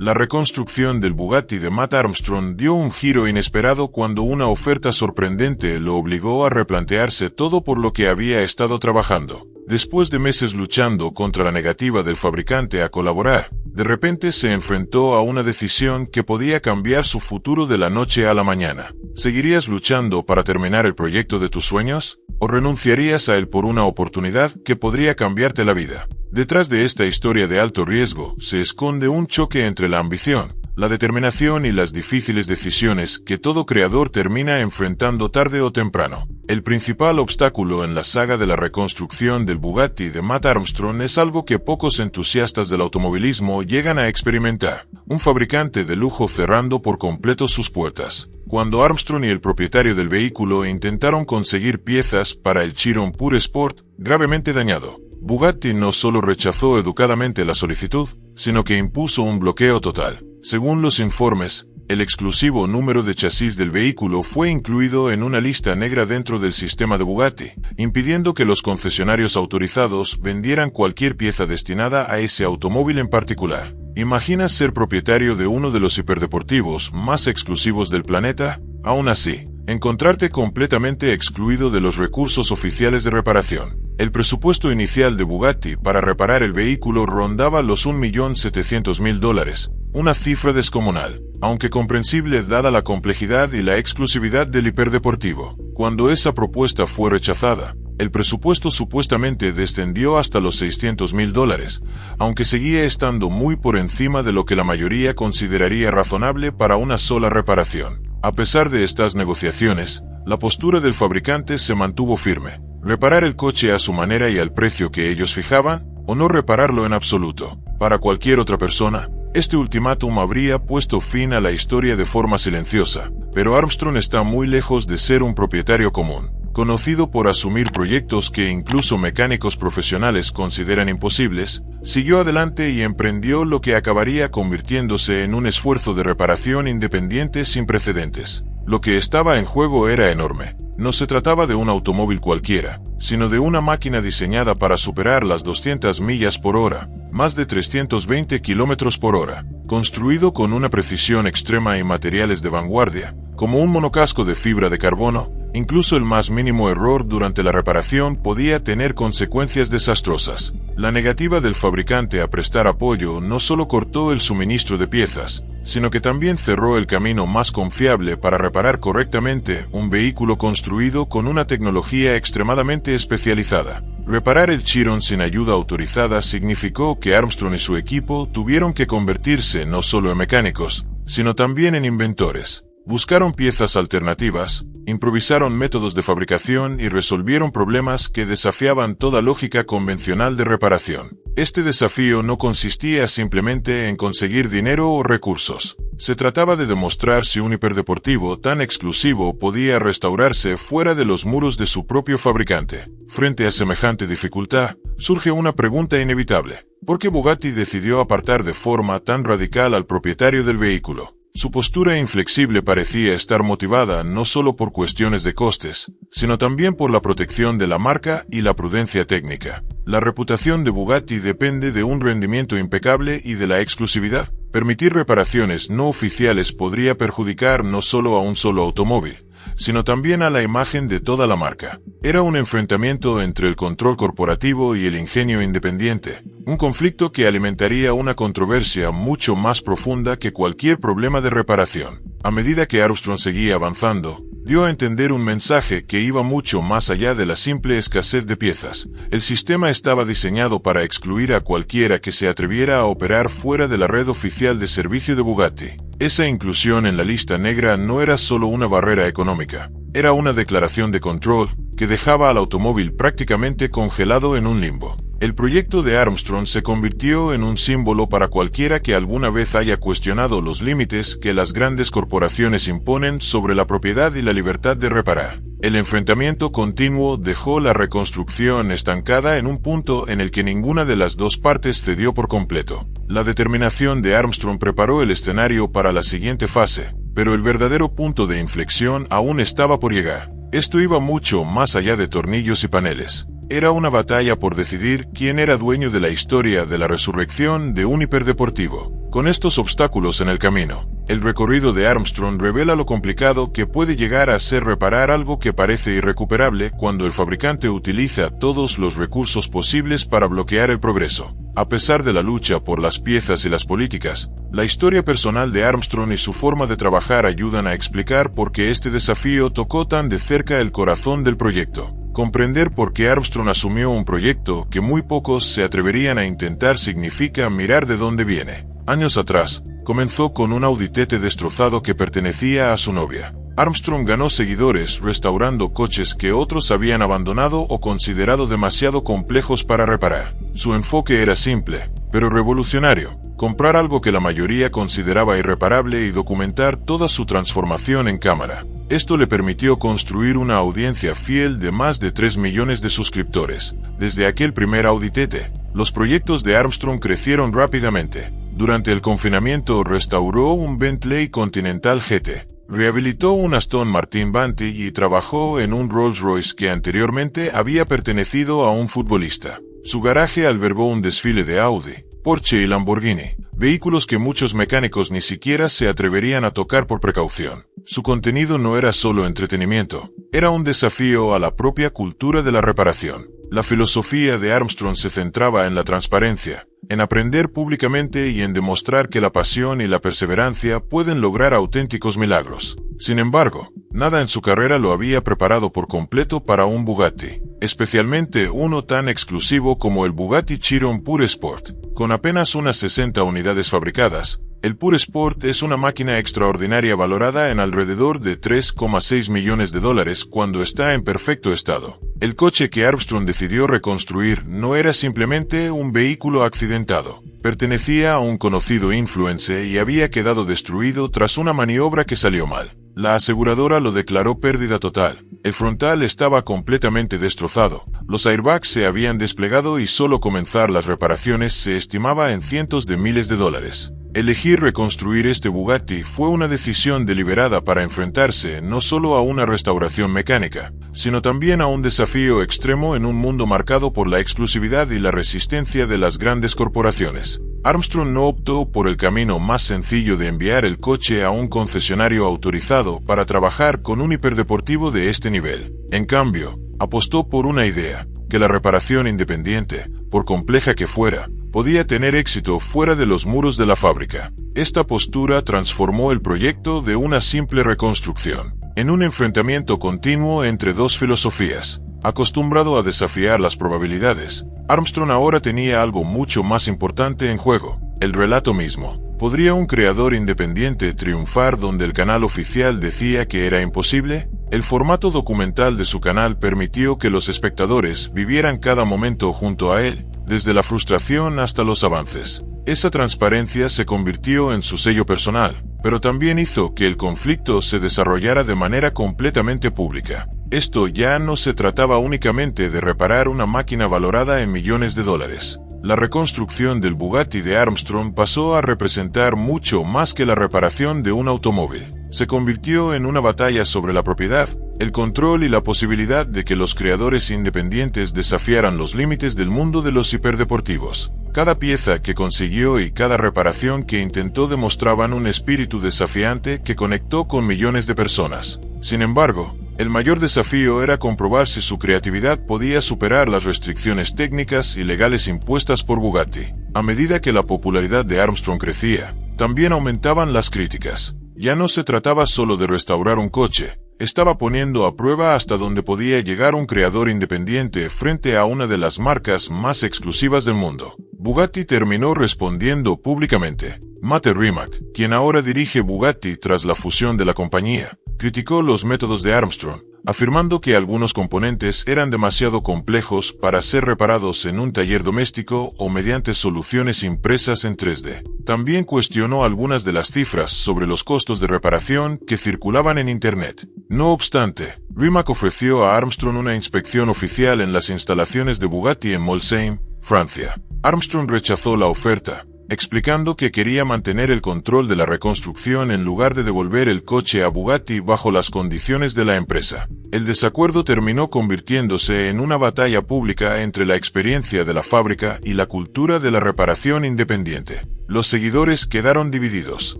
La reconstrucción del Bugatti de Matt Armstrong dio un giro inesperado cuando una oferta sorprendente lo obligó a replantearse todo por lo que había estado trabajando. Después de meses luchando contra la negativa del fabricante a colaborar, de repente se enfrentó a una decisión que podía cambiar su futuro de la noche a la mañana. ¿Seguirías luchando para terminar el proyecto de tus sueños? ¿O renunciarías a él por una oportunidad que podría cambiarte la vida? Detrás de esta historia de alto riesgo se esconde un choque entre la ambición, la determinación y las difíciles decisiones que todo creador termina enfrentando tarde o temprano. El principal obstáculo en la saga de la reconstrucción del Bugatti de Matt Armstrong es algo que pocos entusiastas del automovilismo llegan a experimentar: un fabricante de lujo cerrando por completo sus puertas. Cuando Armstrong y el propietario del vehículo intentaron conseguir piezas para el Chiron Pure Sport, gravemente dañado, Bugatti no solo rechazó educadamente la solicitud, sino que impuso un bloqueo total. Según los informes, el exclusivo número de chasis del vehículo fue incluido en una lista negra dentro del sistema de Bugatti, impidiendo que los concesionarios autorizados vendieran cualquier pieza destinada a ese automóvil en particular. ¿Imaginas ser propietario de uno de los hiperdeportivos más exclusivos del planeta? Aún así, encontrarte completamente excluido de los recursos oficiales de reparación. El presupuesto inicial de Bugatti para reparar el vehículo rondaba los $1.700.000, una cifra descomunal, aunque comprensible dada la complejidad y la exclusividad del hiperdeportivo. Cuando esa propuesta fue rechazada, el presupuesto supuestamente descendió hasta los $600.000, aunque seguía estando muy por encima de lo que la mayoría consideraría razonable para una sola reparación. A pesar de estas negociaciones, la postura del fabricante se mantuvo firme: reparar el coche a su manera y al precio que ellos fijaban, o no repararlo en absoluto. Para cualquier otra persona, este ultimátum habría puesto fin a la historia de forma silenciosa, pero Armstrong está muy lejos de ser un propietario común. Conocido por asumir proyectos que incluso mecánicos profesionales consideran imposibles, siguió adelante y emprendió lo que acabaría convirtiéndose en un esfuerzo de reparación independiente sin precedentes. Lo que estaba en juego era enorme. No se trataba de un automóvil cualquiera, sino de una máquina diseñada para superar las 200 millas por hora, más de 320 kilómetros por hora, construido con una precisión extrema y materiales de vanguardia, como un monocasco de fibra de carbono. Incluso el más mínimo error durante la reparación podía tener consecuencias desastrosas. La negativa del fabricante a prestar apoyo no solo cortó el suministro de piezas, sino que también cerró el camino más confiable para reparar correctamente un vehículo construido con una tecnología extremadamente especializada. Reparar el Chiron sin ayuda autorizada significó que Armstrong y su equipo tuvieron que convertirse no solo en mecánicos, sino también en inventores. Buscaron piezas alternativas, improvisaron métodos de fabricación y resolvieron problemas que desafiaban toda lógica convencional de reparación. Este desafío no consistía simplemente en conseguir dinero o recursos. Se trataba de demostrar si un hiperdeportivo tan exclusivo podía restaurarse fuera de los muros de su propio fabricante. Frente a semejante dificultad, surge una pregunta inevitable: ¿por qué Bugatti decidió apartar de forma tan radical al propietario del vehículo? Su postura inflexible parecía estar motivada no solo por cuestiones de costes, sino también por la protección de la marca y la prudencia técnica. La reputación de Bugatti depende de un rendimiento impecable y de la exclusividad. Permitir reparaciones no oficiales podría perjudicar no solo a un solo automóvil, sino también a la imagen de toda la marca. Era un enfrentamiento entre el control corporativo y el ingenio independiente, un conflicto que alimentaría una controversia mucho más profunda que cualquier problema de reparación. A medida que Armstrong seguía avanzando, dio a entender un mensaje que iba mucho más allá de la simple escasez de piezas. El sistema estaba diseñado para excluir a cualquiera que se atreviera a operar fuera de la red oficial de servicio de Bugatti. Esa inclusión en la lista negra no era solo una barrera económica, era una declaración de control que dejaba al automóvil prácticamente congelado en un limbo. El proyecto de Armstrong se convirtió en un símbolo para cualquiera que alguna vez haya cuestionado los límites que las grandes corporaciones imponen sobre la propiedad y la libertad de reparar. El enfrentamiento continuo dejó la reconstrucción estancada en un punto en el que ninguna de las dos partes cedió por completo. La determinación de Armstrong preparó el escenario para la siguiente fase, pero el verdadero punto de inflexión aún estaba por llegar. Esto iba mucho más allá de tornillos y paneles. Era una batalla por decidir quién era dueño de la historia de la resurrección de un hiperdeportivo. Con estos obstáculos en el camino, el recorrido de Armstrong revela lo complicado que puede llegar a ser reparar algo que parece irrecuperable cuando el fabricante utiliza todos los recursos posibles para bloquear el progreso. A pesar de la lucha por las piezas y las políticas, la historia personal de Armstrong y su forma de trabajar ayudan a explicar por qué este desafío tocó tan de cerca el corazón del proyecto. Comprender por qué Armstrong asumió un proyecto que muy pocos se atreverían a intentar significa mirar de dónde viene. Años atrás, comenzó con un Audi TT destrozado que pertenecía a su novia. Armstrong ganó seguidores restaurando coches que otros habían abandonado o considerado demasiado complejos para reparar. Su enfoque era simple, pero revolucionario: comprar algo que la mayoría consideraba irreparable y documentar toda su transformación en cámara. Esto le permitió construir una audiencia fiel de más de 3 millones de suscriptores. Desde aquel primer Audi TT, los proyectos de Armstrong crecieron rápidamente. Durante el confinamiento restauró un Bentley Continental GT, rehabilitó un Aston Martin Vantage y trabajó en un Rolls-Royce que anteriormente había pertenecido a un futbolista. Su garaje albergó un desfile de Audi, Porsche y Lamborghini, vehículos que muchos mecánicos ni siquiera se atreverían a tocar por precaución. Su contenido no era solo entretenimiento, era un desafío a la propia cultura de la reparación. La filosofía de Armstrong se centraba en la transparencia, en aprender públicamente y en demostrar que la pasión y la perseverancia pueden lograr auténticos milagros. Sin embargo, nada en su carrera lo había preparado por completo para un Bugatti, especialmente uno tan exclusivo como el Bugatti Chiron Pure Sport. Con apenas unas 60 unidades fabricadas, el Pure Sport es una máquina extraordinaria valorada en alrededor de $3,6 millones cuando está en perfecto estado. El coche que Armstrong decidió reconstruir no era simplemente un vehículo accidentado. Pertenecía a un conocido influencer y había quedado destruido tras una maniobra que salió mal. La aseguradora lo declaró pérdida total. El frontal estaba completamente destrozado. Los airbags se habían desplegado y solo comenzar las reparaciones se estimaba en cientos de miles de dólares. Elegir reconstruir este Bugatti fue una decisión deliberada para enfrentarse no solo a una restauración mecánica, sino también a un desafío extremo en un mundo marcado por la exclusividad y la resistencia de las grandes corporaciones. Armstrong no optó por el camino más sencillo de enviar el coche a un concesionario autorizado para trabajar con un hiperdeportivo de este nivel. En cambio, apostó por una idea: que la reparación independiente, por compleja que fuera, podía tener éxito fuera de los muros de la fábrica. Esta postura transformó el proyecto de una simple reconstrucción en un enfrentamiento continuo entre dos filosofías. Acostumbrado a desafiar las probabilidades, Armstrong ahora tenía algo mucho más importante en juego: el relato mismo. ¿Podría un creador independiente triunfar donde el canal oficial decía que era imposible? El formato documental de su canal permitió que los espectadores vivieran cada momento junto a él, desde la frustración hasta los avances. Esa transparencia se convirtió en su sello personal, pero también hizo que el conflicto se desarrollara de manera completamente pública. Esto ya no se trataba únicamente de reparar una máquina valorada en millones de dólares. La reconstrucción del Bugatti de Armstrong pasó a representar mucho más que la reparación de un automóvil. Se convirtió en una batalla sobre la propiedad, el control y la posibilidad de que los creadores independientes desafiaran los límites del mundo de los hiperdeportivos. Cada pieza que consiguió y cada reparación que intentó demostraban un espíritu desafiante que conectó con millones de personas. Sin embargo, el mayor desafío era comprobar si su creatividad podía superar las restricciones técnicas y legales impuestas por Bugatti. A medida que la popularidad de Armstrong crecía, también aumentaban las críticas. Ya no se trataba solo de restaurar un coche, estaba poniendo a prueba hasta dónde podía llegar un creador independiente frente a una de las marcas más exclusivas del mundo. Bugatti terminó respondiendo públicamente. Mate Rimac, quien ahora dirige Bugatti tras la fusión de la compañía, criticó los métodos de Armstrong, afirmando que algunos componentes eran demasiado complejos para ser reparados en un taller doméstico o mediante soluciones impresas en 3D. También cuestionó algunas de las cifras sobre los costos de reparación que circulaban en Internet. No obstante, Rimac ofreció a Armstrong una inspección oficial en las instalaciones de Bugatti en Molsheim, Francia. Armstrong rechazó la oferta, explicando que quería mantener el control de la reconstrucción en lugar de devolver el coche a Bugatti bajo las condiciones de la empresa. El desacuerdo terminó convirtiéndose en una batalla pública entre la experiencia de la fábrica y la cultura de la reparación independiente. Los seguidores quedaron divididos.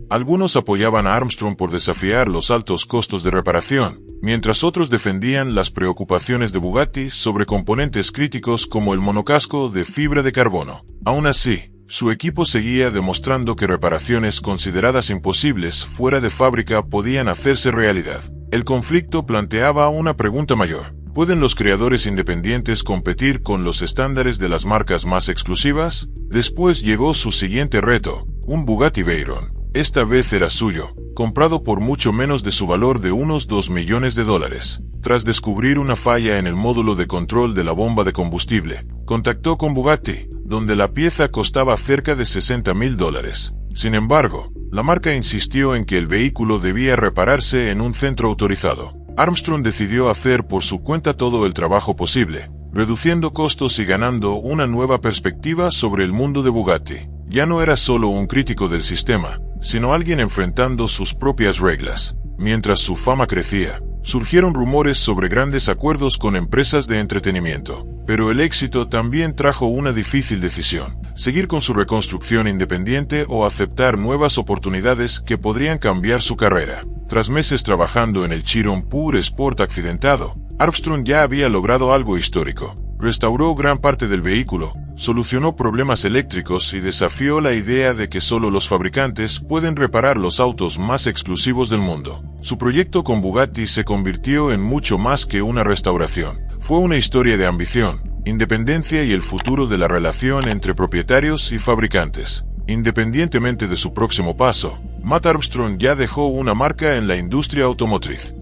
Algunos apoyaban a Armstrong por desafiar los altos costos de reparación, mientras otros defendían las preocupaciones de Bugatti sobre componentes críticos como el monocasco de fibra de carbono. Aún así, su equipo seguía demostrando que reparaciones consideradas imposibles fuera de fábrica podían hacerse realidad. El conflicto planteaba una pregunta mayor. ¿Pueden los creadores independientes competir con los estándares de las marcas más exclusivas? Después llegó su siguiente reto, un Bugatti Veyron. Esta vez era suyo, comprado por mucho menos de su valor de unos $2 millones. Tras descubrir una falla en el módulo de control de la bomba de combustible, contactó con Bugatti, donde la pieza costaba cerca de $60,000. Sin embargo, la marca insistió en que el vehículo debía repararse en un centro autorizado. Armstrong decidió hacer por su cuenta todo el trabajo posible, reduciendo costos y ganando una nueva perspectiva sobre el mundo de Bugatti. Ya no era solo un crítico del sistema, sino alguien enfrentando sus propias reglas. Mientras su fama crecía, surgieron rumores sobre grandes acuerdos con empresas de entretenimiento. Pero el éxito también trajo una difícil decisión: seguir con su reconstrucción independiente o aceptar nuevas oportunidades que podrían cambiar su carrera. Tras meses trabajando en el Chiron Pure Sport accidentado, Armstrong ya había logrado algo histórico. Restauró gran parte del vehículo, solucionó problemas eléctricos y desafió la idea de que solo los fabricantes pueden reparar los autos más exclusivos del mundo. Su proyecto con Bugatti se convirtió en mucho más que una restauración. Fue una historia de ambición, independencia y el futuro de la relación entre propietarios y fabricantes. Independientemente de su próximo paso, Matt Armstrong ya dejó una marca en la industria automotriz.